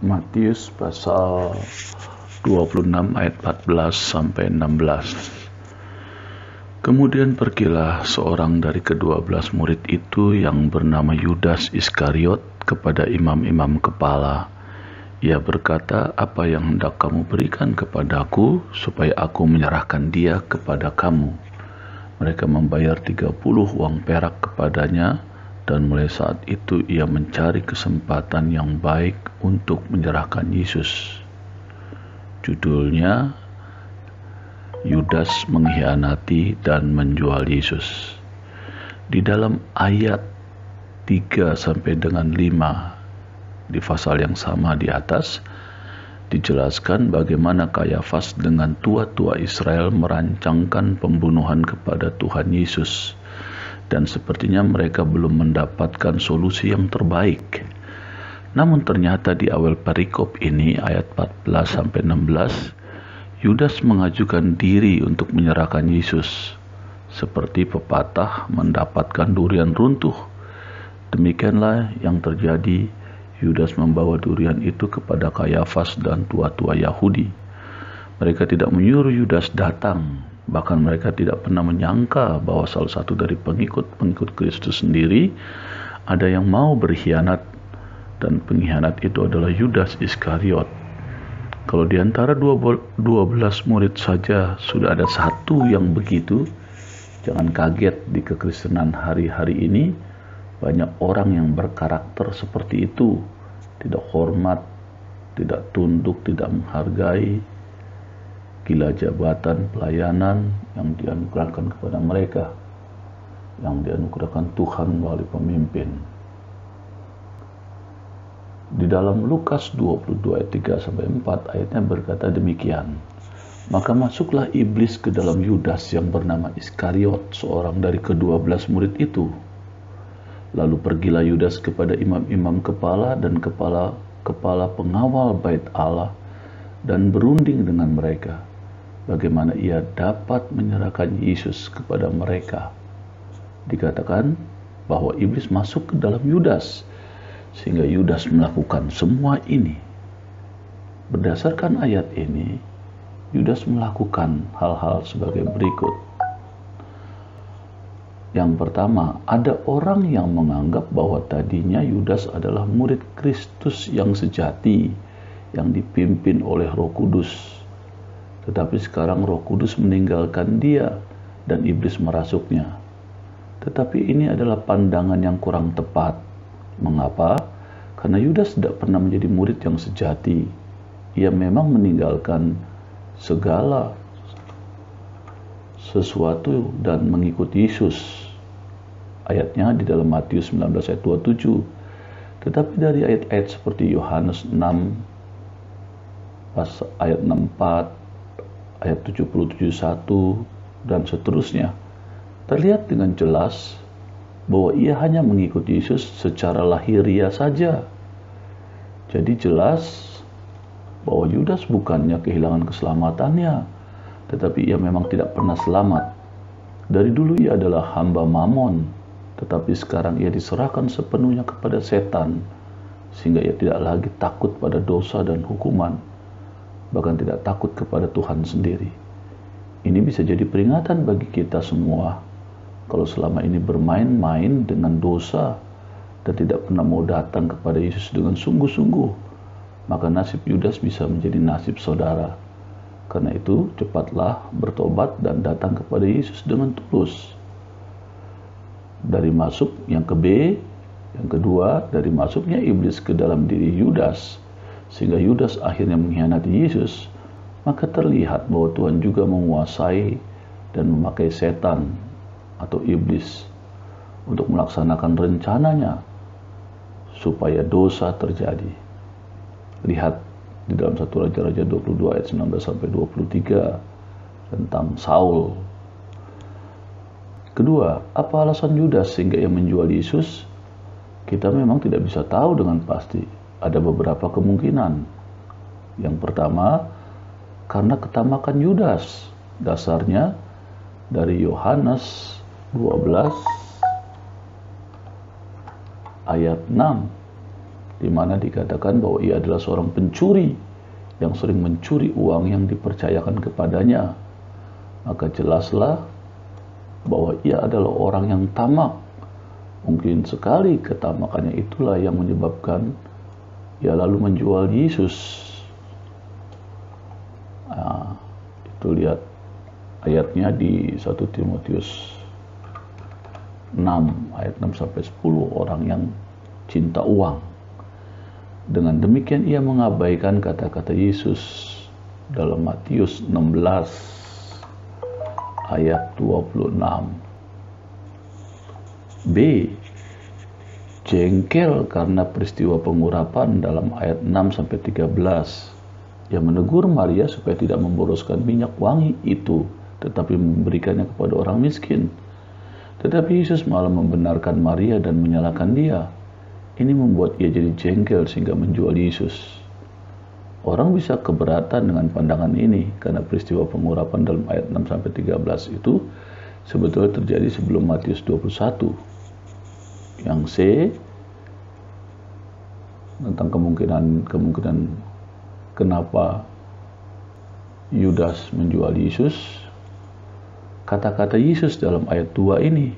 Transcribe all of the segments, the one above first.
Matius pasal 26 ayat 14 sampai 16. Kemudian pergilah seorang dari ke-12 murid itu yang bernama Yudas Iskariot kepada imam-imam kepala. Ia berkata, "Apa yang hendak kamu berikan kepadaku supaya aku menyerahkan dia kepada kamu?" Mereka membayar 30 uang perak kepadanya, dan mulai saat itu ia mencari kesempatan yang baik untuk menyerahkan Yesus. Judulnya, Yudas mengkhianati dan menjual Yesus. Di dalam ayat 3 sampai dengan 5 di pasal yang sama di atas dijelaskan bagaimana Kayafas dengan tua-tua Israel merancangkan pembunuhan kepada Tuhan Yesus, dan sepertinya mereka belum mendapatkan solusi yang terbaik. Namun ternyata di awal perikop ini ayat 14 sampai 16, Yudas mengajukan diri untuk menyerahkan Yesus. Seperti pepatah mendapatkan durian runtuh, demikianlah yang terjadi. Yudas membawa durian itu kepada Kayafas dan tua-tua Yahudi. Mereka tidak menyuruh Yudas datang, bahkan mereka tidak pernah menyangka bahwa salah satu dari pengikut Kristus sendiri ada yang mau berkhianat, dan pengkhianat itu adalah Yudas Iskariot. Kalau di antara 12 murid saja sudah ada satu yang begitu, jangan kaget di kekristenan hari-hari ini banyak orang yang berkarakter seperti itu, tidak hormat, tidak tunduk, tidak menghargai, gila jabatan pelayanan yang dianugerahkan kepada mereka, yang dianugerahkan Tuhan melalui pemimpin. Di dalam Lukas 22 ayat 3 sampai 4 ayatnya berkata demikian. Maka masuklah iblis ke dalam Yudas yang bernama Iskariot, seorang dari ke-12 murid itu. Lalu pergilah Yudas kepada imam-imam kepala dan kepala pengawal bait Allah dan berunding dengan mereka bagaimana ia dapat menyerahkan Yesus kepada mereka. Dikatakan bahwa iblis masuk ke dalam Yudas sehingga Yudas melakukan semua ini. Berdasarkan ayat ini, Yudas melakukan hal-hal sebagai berikut. Yang pertama, ada orang yang menganggap bahwa tadinya Yudas adalah murid Kristus yang sejati, yang dipimpin oleh Roh Kudus. Tetapi sekarang Roh Kudus meninggalkan dia dan iblis merasuknya. Tetapi ini adalah pandangan yang kurang tepat. Mengapa? Karena Yudas tidak pernah menjadi murid yang sejati. Ia memang meninggalkan segala sesuatu dan mengikuti Yesus. Ayatnya di dalam Matius 19 ayat 27. Tetapi dari ayat-ayat seperti Yohanes 6 ayat 64, ayat 77:1 dan seterusnya, terlihat dengan jelas bahwa ia hanya mengikuti Yesus secara lahiriah saja. Jadi jelas bahwa Yudas bukannya kehilangan keselamatannya, tetapi ia memang tidak pernah selamat. Dari dulu ia adalah hamba Mamon, tetapi sekarang ia diserahkan sepenuhnya kepada setan, sehingga ia tidak lagi takut pada dosa dan hukuman, bahkan tidak takut kepada Tuhan sendiri. Ini bisa jadi peringatan bagi kita semua. Kalau selama ini bermain-main dengan dosa dan tidak pernah mau datang kepada Yesus dengan sungguh-sungguh, maka nasib Yudas bisa menjadi nasib saudara. Karena itu, cepatlah bertobat dan datang kepada Yesus dengan tulus. Dari masuk yang ke B, yang kedua, dari masuknya iblis ke dalam diri Yudas, sehingga Yudas akhirnya mengkhianati Yesus, maka terlihat bahwa Tuhan juga menguasai dan memakai setan atau iblis untuk melaksanakan rencananya supaya dosa terjadi. Lihat di dalam 1 Raja-Raja 22 ayat 19 sampai 23 tentang Saul. Kedua, apa alasan Yudas sehingga ia menjual Yesus? Kita memang tidak bisa tahu dengan pasti. Ada beberapa kemungkinan. Yang pertama, karena ketamakan Yudas. Dasarnya dari Yohanes 12 ayat 6. di mana dikatakan bahwa ia adalah seorang pencuri yang sering mencuri uang yang dipercayakan kepadanya. Maka jelaslah bahwa ia adalah orang yang tamak. Mungkin sekali ketamakannya itulah yang menyebabkan ia lalu menjual Yesus. Nah, itu lihat ayatnya di 1 Timotius 6 ayat 6 sampai 10, orang yang cinta uang. Dengan demikian ia mengabaikan kata-kata Yesus dalam Matius 16 ayat 26. B. Jengkel karena peristiwa pengurapan dalam ayat 6 sampai 13. Ia menegur Maria supaya tidak memboroskan minyak wangi itu, tetapi memberikannya kepada orang miskin. Tetapi Yesus malah membenarkan Maria dan menyalahkan dia. Ini membuat ia jadi jengkel sehingga menjual Yesus. Orang bisa keberatan dengan pandangan ini karena peristiwa pengurapan dalam ayat 6 sampai 13 itu sebetulnya terjadi sebelum Matius 21. Yang C, tentang kemungkinan kenapa Yudas menjual Yesus. Kata-kata Yesus dalam ayat 2 ini,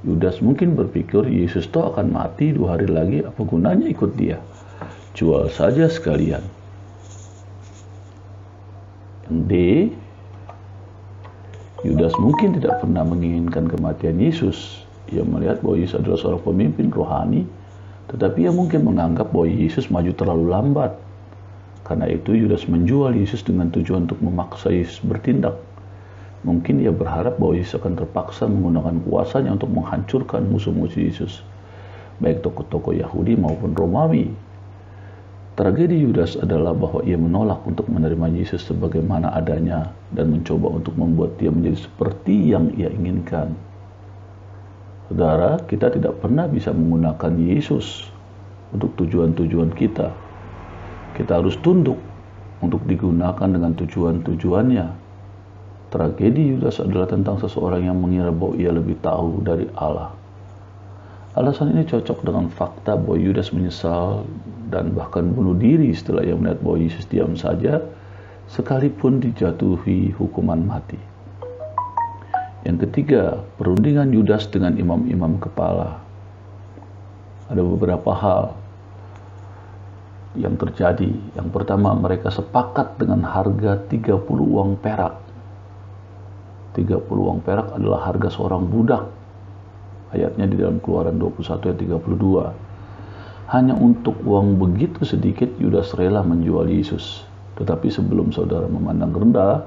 Yudas mungkin berpikir Yesus toh akan mati 2 hari lagi, apa gunanya ikut dia? Jual saja sekalian. Yang D, Yudas mungkin tidak pernah menginginkan kematian Yesus. Ia melihat bahwa Yesus adalah seorang pemimpin rohani, tetapi ia mungkin menganggap bahwa Yesus maju terlalu lambat. Karena itu Yudas menjual Yesus dengan tujuan untuk memaksa Yesus bertindak. Mungkin ia berharap bahwa Yesus akan terpaksa menggunakan kuasanya untuk menghancurkan musuh-musuh Yesus, baik tokoh-tokoh Yahudi maupun Romawi. Tragedi Yudas adalah bahwa ia menolak untuk menerima Yesus sebagaimana adanya dan mencoba untuk membuat dia menjadi seperti yang ia inginkan. Saudara, kita tidak pernah bisa menggunakan Yesus untuk tujuan-tujuan kita. Kita harus tunduk untuk digunakan dengan tujuan-tujuannya. Tragedi Yudas adalah tentang seseorang yang mengira bahwa ia lebih tahu dari Allah. Alasan ini cocok dengan fakta bahwa Yudas menyesal dan bahkan bunuh diri setelah ia melihat bahwa Yesus diam saja sekalipun dijatuhi hukuman mati. Yang ketiga, perundingan Yudas dengan imam-imam kepala. Ada beberapa hal yang terjadi. Yang pertama, mereka sepakat dengan harga 30 uang perak. 30 uang perak adalah harga seorang budak. Ayatnya di dalam Keluaran 21 ayat 32. Hanya untuk uang begitu sedikit Yudas rela menjual Yesus. Tetapi sebelum saudara memandang rendah,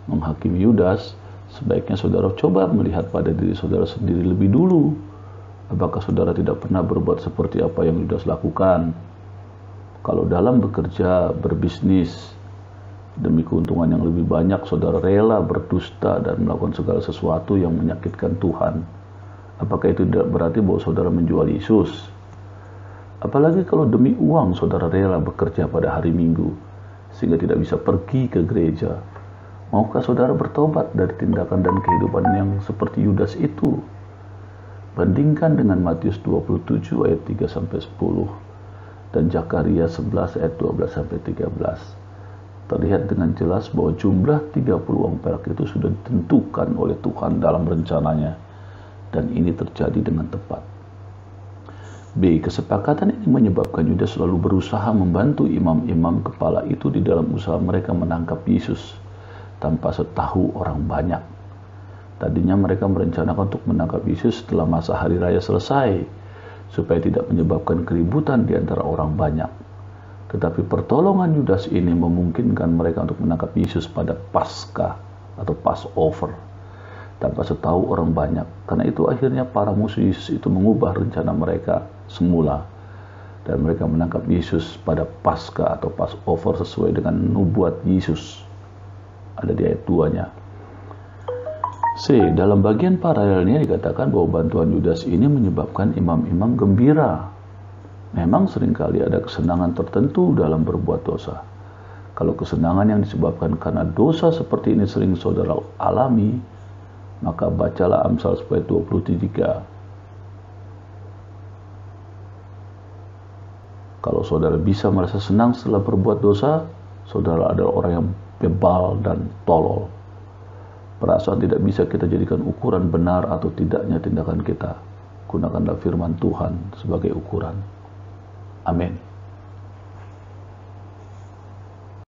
menghakimi Yudas, sebaiknya saudara coba melihat pada diri saudara sendiri lebih dulu. Apakah saudara tidak pernah berbuat seperti apa yang Yudas lakukan? Kalau dalam bekerja, berbisnis, demi keuntungan yang lebih banyak, saudara rela berdusta dan melakukan segala sesuatu yang menyakitkan Tuhan. Apakah itu tidak berarti bahwa saudara menjual Yesus? Apalagi kalau demi uang saudara rela bekerja pada hari Minggu, sehingga tidak bisa pergi ke gereja. Maukah saudara bertobat dari tindakan dan kehidupan yang seperti Yudas itu? Bandingkan dengan Matius 27 ayat 3-10 dan Zakaria 11 ayat 12-13. Terlihat dengan jelas bahwa jumlah 30 uang perak itu sudah ditentukan oleh Tuhan dalam rencananya, dan ini terjadi dengan tepat. B. Kesepakatan ini menyebabkan Yudas selalu berusaha membantu imam-imam kepala itu di dalam usaha mereka menangkap Yesus tanpa setahu orang banyak. Tadinya mereka merencanakan untuk menangkap Yesus setelah masa hari raya selesai, supaya tidak menyebabkan keributan di antara orang banyak. Tetapi pertolongan Yudas ini memungkinkan mereka untuk menangkap Yesus pada Paskah atau Passover tanpa setahu orang banyak. Karena itu akhirnya para musuh Yesus itu mengubah rencana mereka semula, dan mereka menangkap Yesus pada Paskah atau Passover sesuai dengan nubuat Yesus. Ada di ayat 2-nya. C. Dalam bagian paralelnya dikatakan bahwa bantuan Yudas ini menyebabkan imam-imam gembira. Memang seringkali ada kesenangan tertentu dalam berbuat dosa. Kalau kesenangan yang disebabkan karena dosa seperti ini sering saudara alami, maka bacalah Amsal 23. Kalau saudara bisa merasa senang setelah berbuat dosa, saudara adalah orang yang bebal dan tolol. Perasaan tidak bisa kita jadikan ukuran benar atau tidaknya tindakan kita. Gunakanlah firman Tuhan sebagai ukuran. Amin.